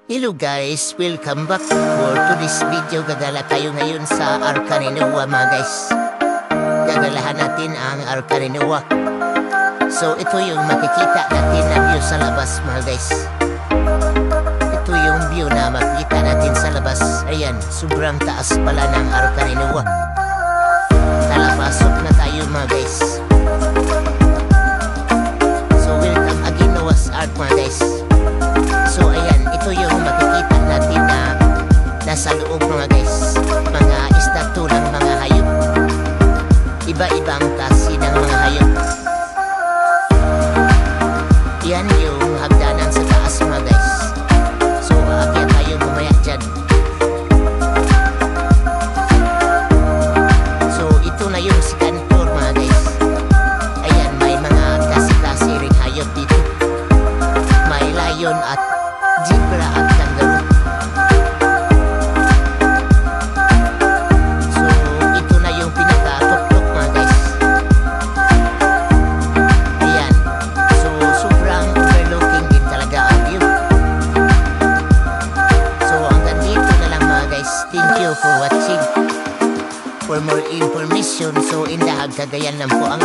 Hello guys, welcome back for today's video. Gagala tayo ngayon sa Arca-Ninoa mga guys. Gagalahan natin ang Arca-Ninoa. So ito yung makikita natin na view sa labas mga guys. Ito yung view na makikita natin sa labas. Ayan, sobrang taas pala ng Arca-Ninoa. Pasok na tayo mga guys. So welcome again to Noah's Ark mga guys. So ayan, ito yung makikita natin na nasa loob mga guys. Mga estatue ng mga hayop. Iba-ibang klase ng mga hayop. Yan yung hagdanan sa taas mga guys. So aakyat tayo mamaya dyan. So ito na yung second floor mga guys. Ayan, may mga klase-klase ring hayop dito. May lion at zebra at kangaroo. So ito na yung pinaka-tuktok mga guys. Ayan. So sobrang overlooking din talaga ang view. So hanggang dito na lang mga guys. Thank you for watching. For more information, so Indahag Cagayan lang po ang